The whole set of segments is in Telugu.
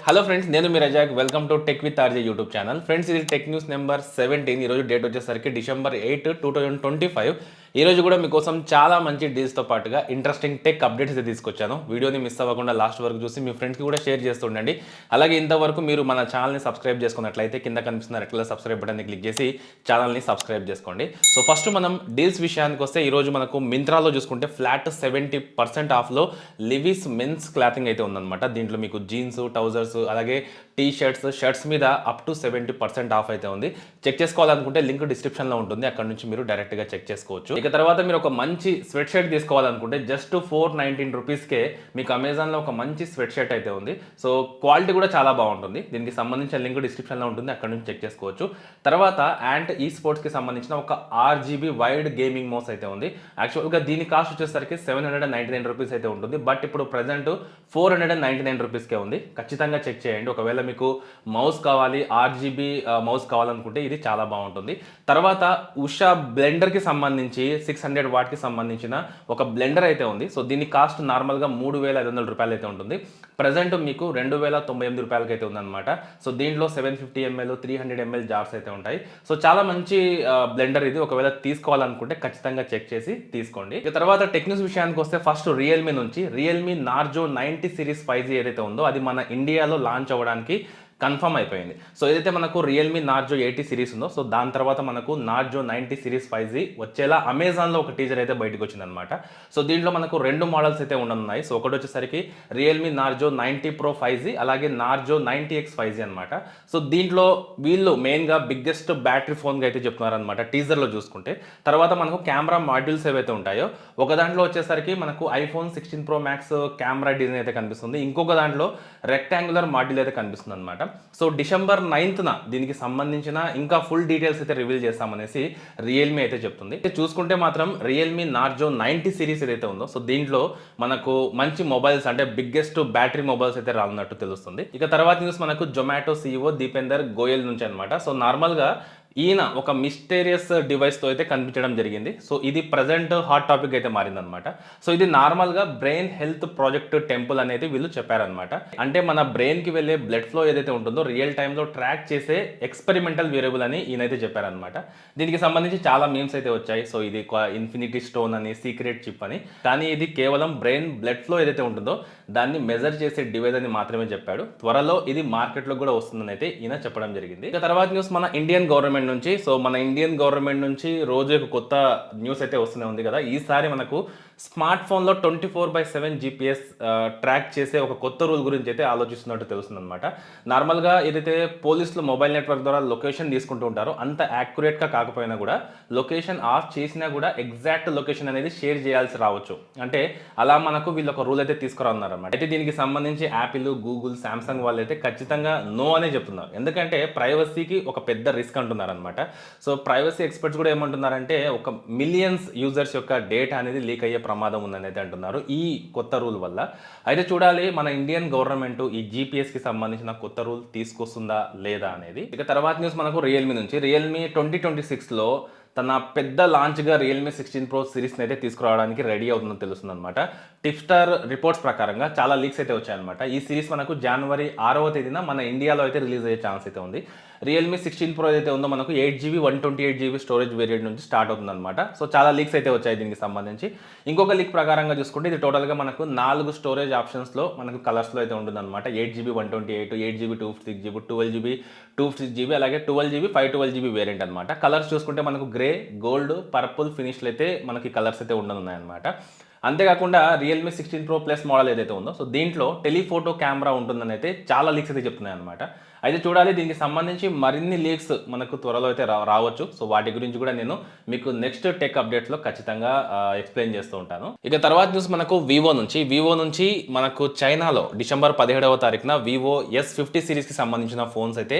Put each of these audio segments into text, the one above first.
హలో ఫ్రెండ్స్, నేను మీ Razak. Welcome to tech with RJ YouTube channel. Friends, ఇది టెక్ న్యూస్ నెంబర్ 17. ఈరోజు డేట్ వచ్చేసరికి December 8, 2025. ఈరోజు కూడా మీకోసం చాలా మంచి డీల్స్తో పాటుగా ఇంట్రెస్టింగ్ టెక్ అప్డేట్స్ అయితే తీసుకొచ్చాను. వీడియోని మిస్ అవ్వకుండా లాస్ట్ వరకు చూసి మీ ఫ్రెండ్స్కి కూడా షేర్ చేస్తుండండి. అలాగే ఇంతవరకు మీరు మన ఛానల్ని సబ్స్క్రైబ్ చేసుకున్నట్లయితే కింద కనిపిస్తున్న రెడ్ కలర్ సబ్స్క్రైబ్ బటన్ని క్లిక్ చేసి ఛానల్ని సబ్స్క్రైబ్ చేసుకోండి. సో ఫస్ట్ మనం డీల్స్ విషయానికి వస్తే ఈరోజు మనకు మింత్రాలో చూసుకుంటే ఫ్లాట్ 70% ఆఫ్లో లివిస్ మెన్స్ క్లాతింగ్ అయితే ఉందన్నమాట. దీంట్లో మీకు జీన్స్, ట్రౌజర్స్, అలాగే టీ షర్ట్స్ మీద అప్ టు 70% ఆఫ్ అయితే ఉంది. చెక్ చేసుకోవాలనుకుంటే లింక్ డిస్క్రిప్షన్లో ఉంటుంది, అక్కడ నుంచి మీరు డైరెక్ట్గా చెక్ చేసుకోవచ్చు. ఇక తర్వాత మీరు ఒక మంచి స్వెట్ షర్ట్ తీసుకోవాలనుకుంటే జస్ట్ 419 రూపీస్కే మీకు అమెజాన్లో ఒక మంచి స్వెట్ షర్ట్ అయితే ఉంది. సో క్వాలిటీ కూడా చాలా బాగుంటుంది. దీనికి సంబంధించిన లింక్ డిస్క్రిప్షన్లో ఉంటుంది, అక్కడ నుంచి చెక్ చేసుకోవచ్చు. తర్వాత యాంట్ ఈ స్పోర్ట్స్కి సంబంధించిన ఒక RGB వైడ్ గేమింగ్ మౌస్ అయితే ఉంది. యాక్చువల్గా దీని కాస్ట్ వచ్చేసరికి 799 రూపీస్ అయితే ఉంటుంది, బట్ ఇప్పుడు ప్రజెంట్ 499 రూపీస్కే ఉంది. ఖచ్చితంగా చెక్ చేయండి. ఒకవేళ మీకు మౌస్ కావాలి, RGB మౌస్ కావాలనుకుంటే ఇది చాలా బాగుంటుంది. తర్వాత ఉషా బ్లెండర్కి సంబంధించి 600 వాట్కి సంబంధించిన ఒక బ్లెండర్ అయితే ఉంది. సో దీని కాస్ట్ నార్మల్గా 3500 రూపాయలు అయితే ఉంటుంది. ప్రజెంట్ మీకు 2098 రూపాయలకి అయితే ఉందన్నమాట. సో దీంట్లో 750 ml 300 ml జార్స్ అయితే ఉంటాయి. సో చాలా మంచి బ్లెండర్ ఇది. ఒకవేళ తీసుకోవాలనుకుంటే ఖచ్చితంగా చెక్ చేసి తీసుకోండి. ఇక తర్వాత టెక్నిక్స్ విషయానికి వస్తే ఫస్ట్ రియల్మీ నుంచి రియల్మీ నార్జో 90 సిరీస్ 5G ఏదైతే ఉందో అది మన ఇండియాలో లాంచ్ అవ్వడానికి కన్ఫర్మ్ అయిపోయింది. సో ఏదైతే మనకు రియల్మీ నార్జో 80 సిరీస్ ఉందో, సో దాని తర్వాత మనకు నార్జో 90 సిరీస్ 5G వచ్చేలా అమెజాన్లో ఒక టీజర్ అయితే బయటకు వచ్చిందనమాట. సో దీంట్లో మనకు రెండు మోడల్స్ అయితే ఉండనున్నాయి. సో ఒకటి వచ్చేసరికి రియల్మీ నార్జో 90 Pro 5G, అలాగే నార్జో 90X 5G అనమాట. సో దీంట్లో వీళ్ళు మెయిన్గా బిగ్గెస్ట్ బ్యాటరీ ఫోన్గా అయితే చెప్తున్నారనమాట టీజర్లో చూసుకుంటే. తర్వాత మనకు కెమెరా మాడ్యూల్స్ ఏవైతే ఉంటాయో, ఒక దాంట్లో వచ్చేసరికి మనకు iPhone 16 Pro Max camera design అయితే కనిపిస్తుంది, ఇంకొక దాంట్లో రెక్టాంగులర్ మాడ్యూల్ అయితే కనిపిస్తుంది అనమాట. సో December 9న దీనికి సంబంధించిన ఇంకా ఫుల్ డీటెయిల్స్ అయితే రివీల్ చేస్తామనేసి రియల్మీ అయితే చెప్తుంది. చూసుకుంటే మాత్రం రియల్మీ నార్జో 90 సిరీస్ ఏదైతే ఉందో, సో దీంట్లో మనకు మంచి మొబైల్స్ అంటే బిగ్గెస్ట్ బ్యాటరీ మొబైల్స్ అయితే రానున్నట్టు తెలుస్తుంది. ఇక తర్వాత న్యూస్ మనకు జొమాటో CEO దీపేందర్ గోయల్ నుంచి అనమాట. సో నార్మల్గా ఈయన ఒక మిస్టీరియస్ డివైస్తో అయితే కనిపించడం జరిగింది. సో ఇది ప్రజెంట్ హాట్ టాపిక్ అయితే మారిందనమాట. సో ఇది నార్మల్గా బ్రెయిన్ హెల్త్ ప్రాజెక్ట్ టెంపుల్ అనేది వీళ్ళు చెప్పారనమాట. అంటే మన బ్రెయిన్కి వెళ్ళే బ్లడ్ ఫ్లో ఏదైతే ఉంటుందో రియల్ టైంలో ట్రాక్ చేసే ఎక్స్పెరిమెంటల్ వేరియబుల్ అని ఈయనైతే చెప్పారనమాట. దీనికి సంబంధించి చాలా మీమ్స్ అయితే వచ్చాయి. సో ఇది ఇన్ఫినిటీ స్టోన్ అని, సీక్రెట్ చిప్ అని, కానీ ఇది కేవలం బ్రెయిన్ బ్లడ్ ఫ్లో ఏదైతే ఉంటుందో దాన్ని మెజర్ చేసే డివైస్ అని మాత్రమే చెప్పాడు. త్వరలో ఇది మార్కెట్లో కూడా వస్తుందని అయితే ఈయన చెప్పడం జరిగింది. ఇక తర్వాత న్యూస్ మన ఇండియన్ గవర్నమెంట్ నుంచి. సో మన ఇండియన్ గవర్నమెంట్ నుంచి రోజు ఒక కొత్త న్యూస్ అయితే వస్తూనే ఉంది కదా. ఈసారి మనకు స్మార్ట్ ఫోన్లో 24/7 GPS ట్రాక్ చేసే ఒక కొత్త రూల్ గురించి అయితే ఆలోచిస్తున్నట్టు తెలుస్తుంది అనమాట. నార్మల్గా ఏదైతే పోలీసులు మొబైల్ నెట్వర్క్ ద్వారా లొకేషన్ తీసుకుంటూ ఉంటారో అంత యాక్యురేట్గా కాకపోయినా కూడా లొకేషన్ ఆఫ్ చేసినా కూడా ఎగ్జాక్ట్ లొకేషన్ అనేది షేర్ చేయాల్సి రావచ్చు. అంటే అలా మనకు వీళ్ళు ఒక రూల్ అయితే తీసుకురాన్నారన్నమాట. అయితే దీనికి సంబంధించి యాపిల్, గూగుల్, శాంసంగ్ వాళ్ళు అయితే ఖచ్చితంగా నో అనే చెప్తున్నారు. ఎందుకంటే ప్రైవసీకి ఒక పెద్ద రిస్క్ అంటున్నారు అనమాట. సో ప్రైవసీ ఎక్స్పర్ట్స్ కూడా ఏమంటున్నారంటే ఒక మిలియన్స్ యూజర్స్ యొక్క డేటా అనేది లీక్ అయ్యే ప్రమాదం ఉందని అయితే అంటున్నారు ఈ కొత్త రూల్ వల్ల. అయితే చూడాలి మన ఇండియన్ గవర్నమెంట్ ఈ GPSకి సంబంధించిన కొత్త రూల్ తీసుకొస్తుందా లేదా అనేది. ఇక తర్వాత న్యూస్ మనకు రియల్మీ నుంచి. రియల్మీ 2026లో తన పెద్ద లాంచ్గా రియల్మీ 16 Pro సిరీస్ని అయితే తీసుకురావడానికి రెడీ అవుతుందని తెలుస్తుంది అనమాట. టిప్స్టార్ రిపోర్ట్స్ ప్రకారంగా చాలా లీక్స్ అయితే వచ్చాయన్నమాట. ఈ సిరీస్ మనకు January 6వ తేదీన మన ఇండియాలో అయితే రిలీజ్ అయ్యే ఛాన్స్ అయితే ఉంది. రియల్మీ 16 Pro ఏదైతే ఉందో మనకు 8GB 128GB స్టోరేజ్ వేరియంట్ నుంచి స్టార్ట్ అవుతుందన్నమాట. సో చాలా లీక్స్ అయితే వచ్చాయి దీనికి సంబంధించి. ఇంకొక లీక్ ప్రకారంగా చూసుకుంటే ఇది టోటల్గా మనకు 4 స్టోరేజ్ ఆప్షన్స్లో మనకు కలర్స్లో అయితే ఉంటుందన్నమాట. 8GB 128, 8GB 256GB, 12GB 256GB, అలాగే 12GB 512GB వేరియంట్ అనమాట. కలర్స్ చూసుకుంటే మనకు గ్రే, గోల్డ్, పర్పుల్ ఫినిష్లు అయితే మనకి కలర్స్ అయితే ఉండనున్నాయన్నమాట. అంతేకాకుండా రియల్మీ 16 Pro Plus మోడల్ ఏదైతే ఉందో, సో దీంట్లో టెలిఫోటో కెమెరా ఉంటుందని అయితే చాలా లీక్స్ అయితే చెప్తున్నాయి అనమాట. అయితే చూడాలి, దీనికి సంబంధించి మరిన్ని లీక్స్ మనకు త్వరలో అయితే రావచ్చు. సో వాటి గురించి కూడా నేను మీకు నెక్స్ట్ టెక్ అప్డేట్స్లో ఖచ్చితంగా ఎక్స్ప్లెయిన్ చేస్తూ ఉంటాను. ఇక తర్వాత న్యూస్ మనకు వివో నుంచి మనకు చైనాలో December 17వ తారీఖున వివో S50 సిరీస్కి సంబంధించిన ఫోన్స్ అయితే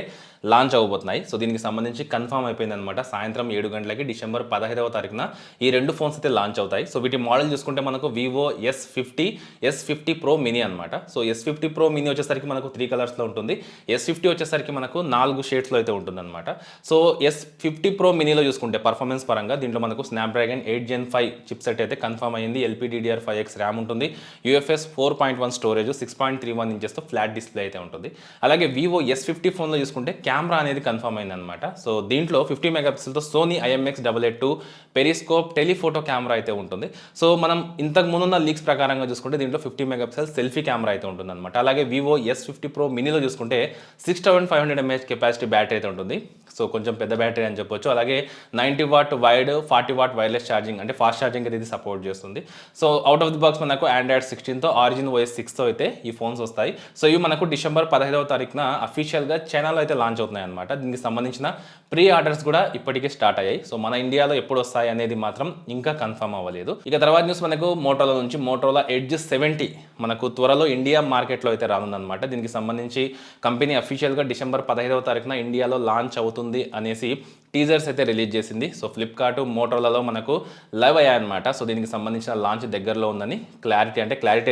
లాంచ్ అవ్వబోతున్నాయి. సో దీనికి సంబంధించి కన్ఫర్మ్ అయిపోయింది అనమాట. సాయంత్రం 7 గంటలకి December 15వ తారీఖున ఈ రెండు ఫోన్స్ అయితే లాంచ్ అవుతాయి. సో వీటి మోడల్ చూసుకుంటే మనకు వివో S50 Pro మినీ అనమాట. సో S50 Pro మినీ వచ్చేసరికి మనకు 3 కలర్స్లో ఉంటుంది. S50 వచ్చేసరికి మనకు 4 షేడ్స్లో అయితే ఉంటుందన్నమాట. సో S50 Pro మినీలో చూసుకుంటే పర్ఫార్మెన్స్ పరంగా దీంట్లో మనకు స్నాప్డ్రాగన్ 8 Gen 5 చిప్సెట్ అయితే కన్ఫర్మ్ అయింది. LPDDR5X ర్యామ్ ఉంటుంది. UFS 4.1 స్టోరేజ్, 6.31 ఇంచెస్తో ఫ్లాట్ డిస్ప్లే అయితే ఉంటుంది. అలాగే వివో S50 ఫోన్లో చూసుకుంటే కెమెరా అనేది కన్ఫర్మ్ అయిందనమాట. సో దీంట్లో 50 మెగాపిక్సెల్తో Sony IMX882 periscope telephoto camera అయితే ఉంటుంది. సో మనం ఇంతకు ముందున్న లీక్స్ ప్రకారంగా చూసుకుంటే దీంట్లో 50 మెగాపిక్సెల్ సెల్ఫీ కెమెరా అయితే ఉంటుందన్నమాట. అలాగే వివో S50 Pro మినీలో చూసుకుంటే 6500 mAh కెపాసిటీ బ్యాటరీ అయితే ఉంటుంది. సో కొంచెం పెద్ద బ్యాటరీ అని చెప్పొచ్చు. అలాగే 90 what wide, 40 what wireless charging, అంటే ఫాస్ట్ ఛార్జింగ్ అయితే ఇది సపోర్ట్ చేస్తుంది. So out of the box మనకు Android 16తో ఆరిజిన్ OS 6తో అయితే ఈ ఫోన్స్ వస్తాయి. సో ఇవి మనకు డిసెంబర్ 15వ తారీఖున అఫీషియల్గా చైనాలో అయితే లాంచ్ అవుతున్నాయి అనమాట. దీనికి సంబంధించిన ప్రీ ఆర్డర్స్ కూడా ఇప్పటికే స్టార్ట్ అయ్యాయి. సో మన ఇండియాలో ఎప్పుడు వస్తాయి అనేది మాత్రం ఇంకా కన్ఫర్మ్ అవ్వలేదు. ఇక తర్వాత న్యూస్ మనకు మోటోలా నుంచి మోటోలా ఎడ్జ్ 70 మనకు త్వరలో ఇండియా మార్కెట్లో అయితే రానుందనమాట. దీనికి సంబంధించి కంపెనీ అఫీషియల్గా డిసెంబర్ 15వ తారీఖున ఇండియాలో లాంచ్ అవుతుంది అనేసి టీజర్స్ అయితే రిలీజ్ చేసింది. సో ఫ్లిప్కార్ట్, మోటోలాలో మనకు లైవ్ అయ్యాయన్నమాట. సో దీనికి సంబంధించిన లాంచ్ దగ్గరలో ఉందని క్లారిటీ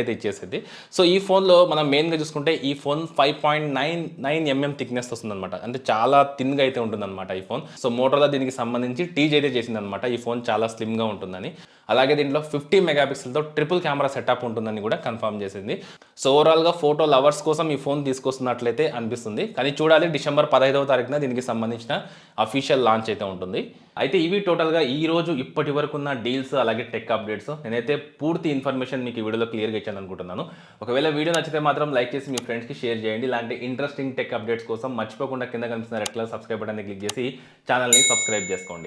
అయితే ఇచ్చేసింది. సో ఈ ఫోన్లో మనం మెయిన్గా చూసుకుంటే ఈ ఫోన్ 5.99 mm థిక్నెస్ వస్తుందన్నమాట. అంటే చాలా థిన్గా అయితే ఉంటుందన్నమాట ఈ ఫోన్. సో మోటోలా దీనికి సంబంధించి టీజ్ అయితే చేసిందనమాట. ఈ ఫోన్ చాలా స్లిమ్గా ఉంటుందని. అలాగే దీంట్లో 50 మెగాపిక్సెల్తో ట్రిపుల్ కెమెరా సెటప్ ఉంటుందని కూడా కన్ఫర్మ్ చేసింది. సో ఓవరాల్గా ఫోటో లవర్స్ కోసం ఈ ఫోన్ తీసుకొస్తున్నట్లయితే అనిపిస్తుంది. కానీ చూడాలి, డిసెంబర్ 15వ తారీఖున దీనికి సంబంధించిన అఫీషియల్ లాంచ్ అయితే ఉంటుంది. అయితే ఇవి టోటల్గా ఈ రోజు ఇప్పటి వరకు ఉన్న డీల్స్, అలాగే టెక్ అప్డేట్స్. నేనైతే పూర్తి ఇన్ఫర్మేషన్ మీకు ఈ వీడియోలో క్లియర్గా ఇచ్చాను అనుకుంటున్నాను. ఒకవేళ వీడియో నచ్చితే మాత్రం లైక్ చేసి మీ ఫ్రెండ్స్కి షేర్ చేయండి. ఇలాంటి ఇంట్రెస్టింగ్ టెక్ అప్డేట్స్ కోసం మర్చిపోకుండా కింద కనిపిస్తున్న రెడ్ కలర్ సబ్స్క్రైబ్ బటన్ని క్లిక్ చేసి ఛానల్ని సబ్స్క్రైబ్ చేసుకోండి.